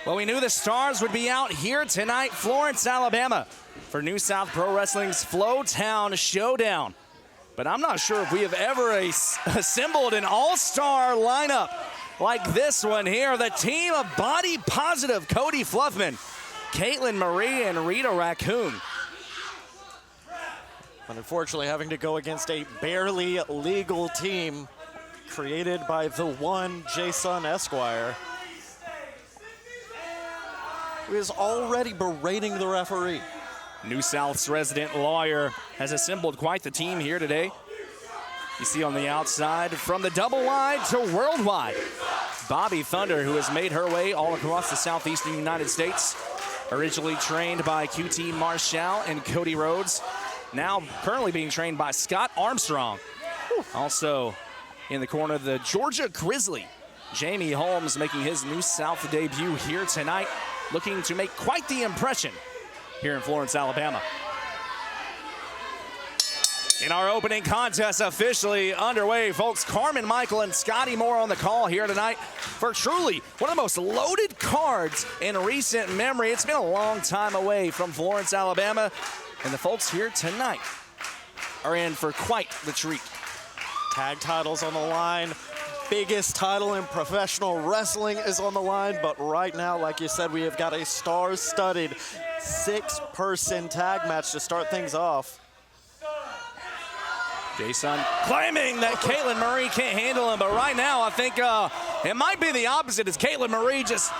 Well, we knew the stars would be out here tonight, Florence, Alabama, for New South Pro Wrestling's Flowtown Showdown. But I'm not sure if we have ever assembled an all-star lineup like this one here. The team of body positive Cody Fluffman, Kaitlyn Marie, and Rita Raccoon. But unfortunately, having to go against a barely legal team created by the one Jason Esquire, who is already berating the referee. New South's resident lawyer has assembled quite the team here today. You see on the outside, from the double wide to worldwide, Bobbi Thunder, who has made her way all across the southeastern United States. Originally trained by QT Marshall and Cody Rhodes, now currently being trained by Scott Armstrong. Also in the corner, the Georgia Grizzly, Jamie Holmes, making his New South debut here tonight, looking to make quite the impression here in Florence, Alabama. In our opening contest officially underway, folks, Carmen, Michael, and Scottye Moore on the call here tonight for truly one of the most loaded cards in recent memory. It's been a long time away from Florence, Alabama, and the folks here tonight are in for quite the treat. Tag titles on the line. Biggest title in professional wrestling is on the line, but right now, like you said, we have got a star-studded 6-person tag match to start things off. Jason claiming that Kaitlyn Marie can't handle him, but right now I think it might be the opposite, as Kaitlyn Marie just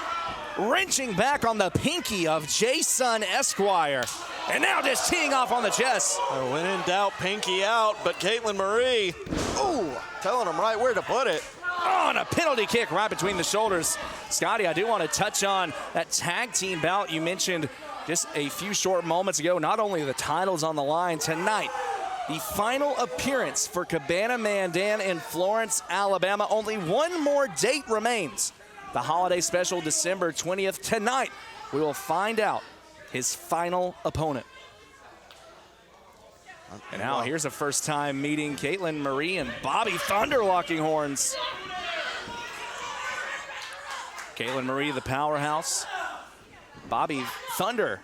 wrenching back on the pinky of Jason Esquire. And now just teeing off on the chest. When in doubt, pinky out, but Kaitlyn Marie, ooh, telling him right where to put it. Oh, and a penalty kick right between the shoulders. Scottye, I do want to touch on that tag team bout you mentioned just a few short moments ago. Not only the titles on the line tonight, the final appearance for Cabana Mandan in Florence, Alabama. Only one more date remains. The holiday special, December 20th. Tonight, we will find out his final opponent. And now here's a first time meeting Kaitlyn Marie and Bobbi Thunder locking horns. Kaitlyn Marie, the powerhouse. Bobbi Thunder.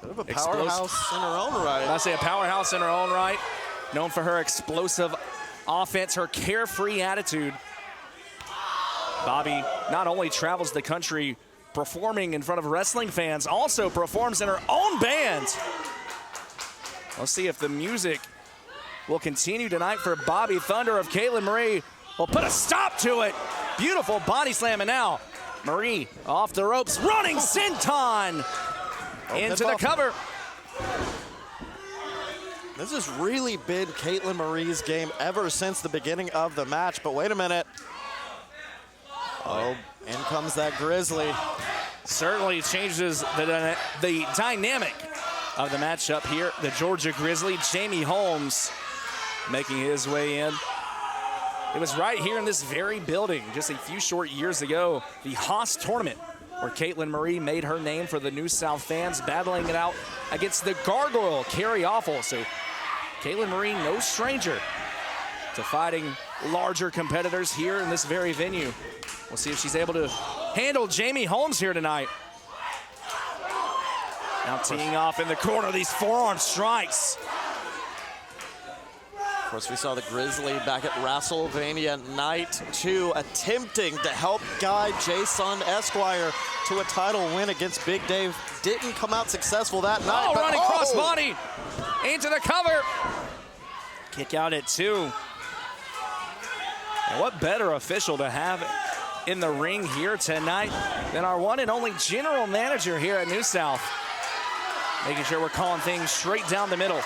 Bit of a powerhouse in her own right. I say a powerhouse in her own right. Known for her explosive offense, her carefree attitude. Bobbi not only travels the country performing in front of wrestling fans, also performs in her own band. Let's see if the music will continue tonight for Bobbi Thunder. If Kaitlyn Marie will put a stop to it. Beautiful body slam, and now Marie off the ropes, running senton into the cover. This has really been Kaitlyn Marie's game ever since the beginning of the match, but wait a minute. Oh, in comes that Grizzly. Certainly changes the dynamic of the matchup here. The Georgia Grizzly, Jamie Holmes, making his way in. It was right here in this very building just a few short years ago, the Haas tournament, where Kaitlyn Marie made her name for the New South fans, battling it out against the Gargoyle, Carrie Awful. So Kaitlyn Marie, no stranger to fighting larger competitors here in this very venue. We'll see if she's able to handle Jamie Holmes here tonight. Now teeing off in the corner, these forearm strikes. Of course, we saw the Grizzly back at WrestleMania Night 2 attempting to help guide Jason Esquire to a title win against Big Dave. Didn't come out successful that night. Oh, running crossbody into the cover. Kick out at 2. And what better official to have in the ring here tonight than our one and only general manager here at New South. Making sure we're calling things straight down the middle.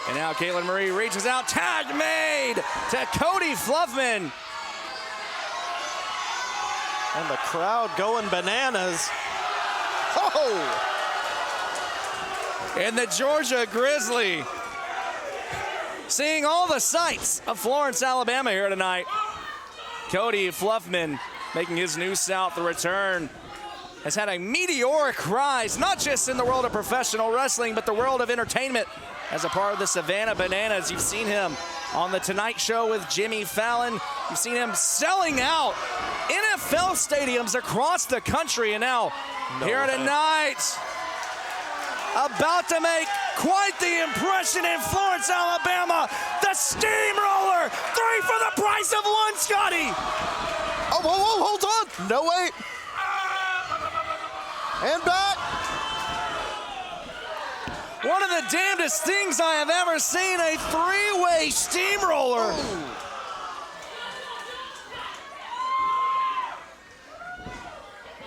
And now Kaitlyn Marie reaches out, tag made to Cody Fluffman. And the crowd going bananas. Oh! And the Georgia Grizzly seeing all the sights of Florence, Alabama here tonight. Cody Fluffman making his New South return. Has had a meteoric rise, not just in the world of professional wrestling, but the world of entertainment. As a part of the Savannah Bananas, you've seen him on The Tonight Show with Jimmy Fallon. You've seen him selling out NFL NFL stadiums across the country. And now here tonight, about to make quite the impression in Florence, Alabama, the Steamroller, 3 for the price of 1, Scottye. Oh, whoa, hold on. No, wait. And back. One of the damnedest things I have ever seen, a 3-way steamroller. Ooh.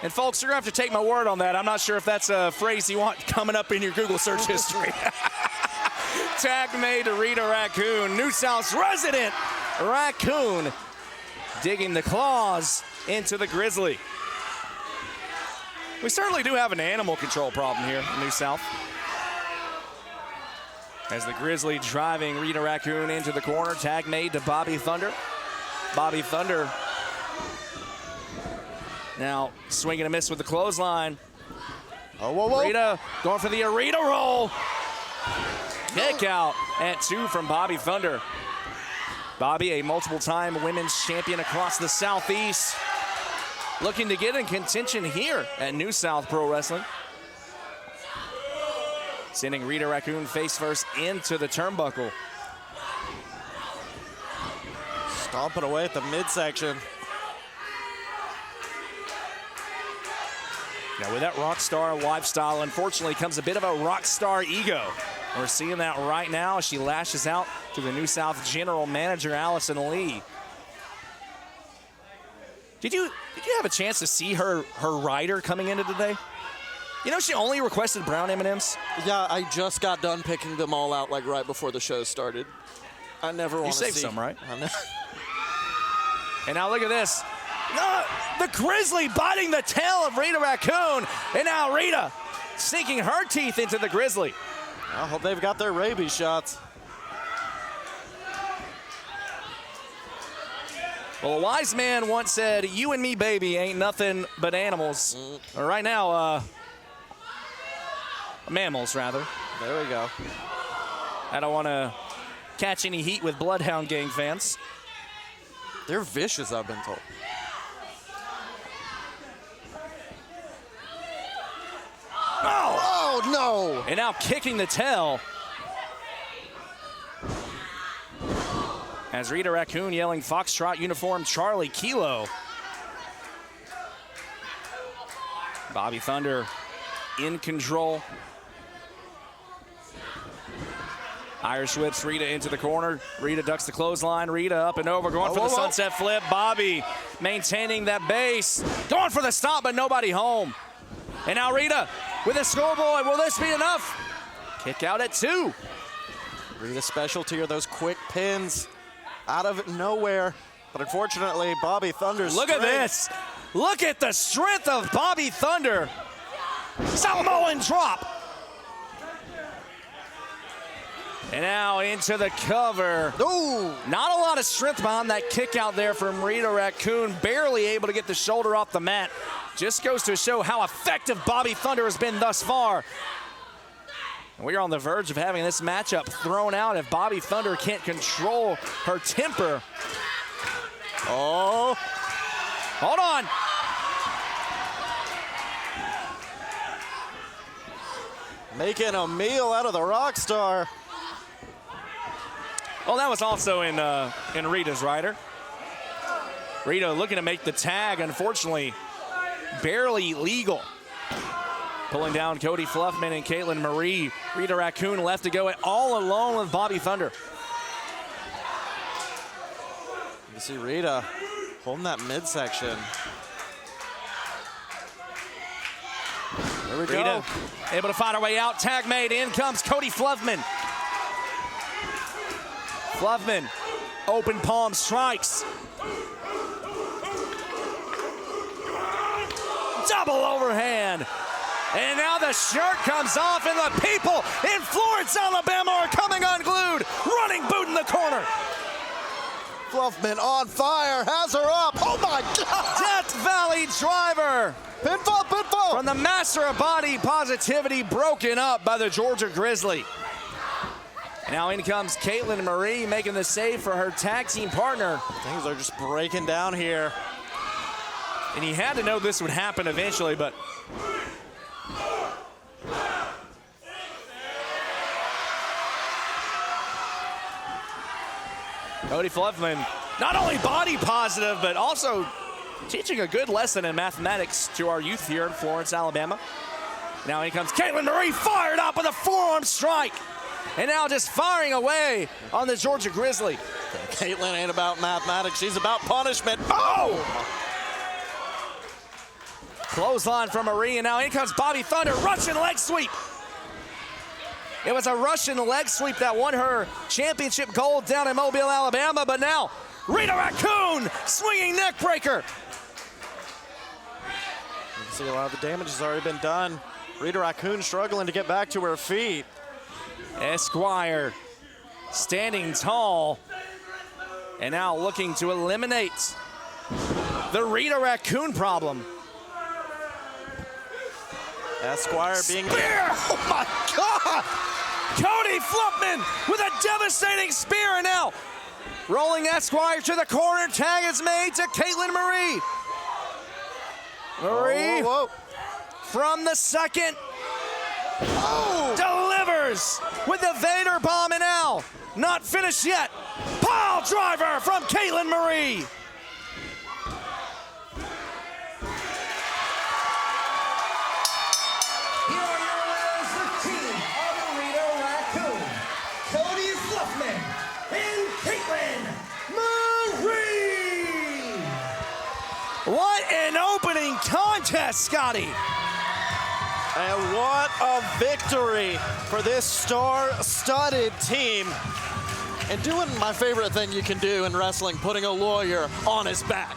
And folks, you're gonna have to take my word on that. I'm not sure if that's a phrase you want coming up in your Google search history. Tag made to Rita Raccoon, New South's resident Raccoon, digging the claws into the Grizzly. We certainly do have an animal control problem here in New South. As the Grizzly driving Rita Raccoon into the corner, tag made to Bobbi Thunder. Bobbi Thunder now swing and a miss with the clothesline. Oh, whoa. Rita going for the Rita roll. Kick out at 2 from Bobbi Thunder. Bobbi, a multiple-time women's champion across the Southeast, looking to get in contention here at New South Pro Wrestling. Sending Rita Raccoon face first into the turnbuckle. Stomping away at the midsection. Now with that rock star lifestyle, unfortunately comes a bit of a rock star ego. We're seeing that right now as she lashes out to the New South general manager, Allison Lee. Did you have a chance to see her rider coming into today? You know, she only requested brown M&Ms. Yeah, I just got done picking them all out like right before the show started. I never want to see. You saved some, right? I know. And now look at this. The Grizzly biting the tail of Rita Raccoon. And now Rita sinking her teeth into the Grizzly. I hope they've got their rabies shots. Well, a wise man once said, "You and me, baby, ain't nothing but animals." Or right now, mammals, rather. There we go. I don't want to catch any heat with Bloodhound Gang fans. They're vicious, I've been told. Oh, no. And now kicking the tail. As Rita Raccoon yelling Foxtrot uniform Charlie Kilo. Bobbi Thunder in control. Irish whips Rita into the corner. Rita ducks the clothesline. Rita up and over, going for the sunset flip. Bobbi maintaining that base. Going for the stop, but nobody home. And now Rita with a schoolboy. Will this be enough? Kick out at 2. Rita's specialty are those quick pins out of nowhere. But unfortunately, Bobbi Thunder's Look at this. Look at the strength of Bobbi Thunder. Samoan drop. And now into the cover. Ooh. Not a lot of strength behind that kick out there from Rita Raccoon. Barely able to get the shoulder off the mat. Just goes to show how effective Bobbi Thunder has been thus far. And we are on the verge of having this matchup thrown out if Bobbi Thunder can't control her temper. Oh. Hold on. Making a meal out of the rock star. Well, that was also in Rita's rider. Rita looking to make the tag, unfortunately, barely legal. Pulling down Cody Fluffman and Kaitlyn Marie. Rita Raccoon left to go all alone with Bobbi Thunder. You see Rita holding that midsection. There we Rita go. able to find her way out. Tag made. In comes Cody Fluffman. Fluffman, open palm strikes. Double overhand. And now the shirt comes off, and the people in Florence, Alabama are coming unglued. Running boot in the corner. Fluffman on fire, has her up. Oh my God! Death Valley driver. Pinfall, pinfall! From the master of body positivity, broken up by the Georgia Grizzly. Now in comes Kaitlyn Marie making the save for her tag team partner. Things are just breaking down here. And he had to know this would happen eventually, but Cody Fluffman, not only body positive, but also teaching a good lesson in mathematics to our youth here in Florence, Alabama. Now here comes Kaitlyn Marie, fired up with a forearm strike. And now just firing away on the Georgia Grizzly. Kaitlyn ain't about mathematics, she's about punishment. Oh! Clothesline from Marie, and now in comes Bobbi Thunder, Russian leg sweep. It was a Russian leg sweep that won her championship gold down in Mobile, Alabama, but now Rita Raccoon, swinging neck breaker. You can see a lot of the damage has already been done. Rita Raccoon struggling to get back to her feet. Esquire standing tall and now looking to eliminate the Rita Raccoon problem. Esquire being... Spear! Oh my God! Cody Fluffman with a devastating spear, and now rolling Esquire to the corner. Tag is made to Kaitlyn Marie. Marie whoa, whoa. From the second. Oh! Delivers with the Vader bomb, and now not finished yet. Pile driver from Kaitlyn Marie. Here are your winners, the team of Rita Raccoon, Cody Fluffman, and Kaitlyn Marie. What an opening contest, Scottye. And what a victory for this star-studded team. And doing my favorite thing you can do in wrestling, putting a lawyer on his back.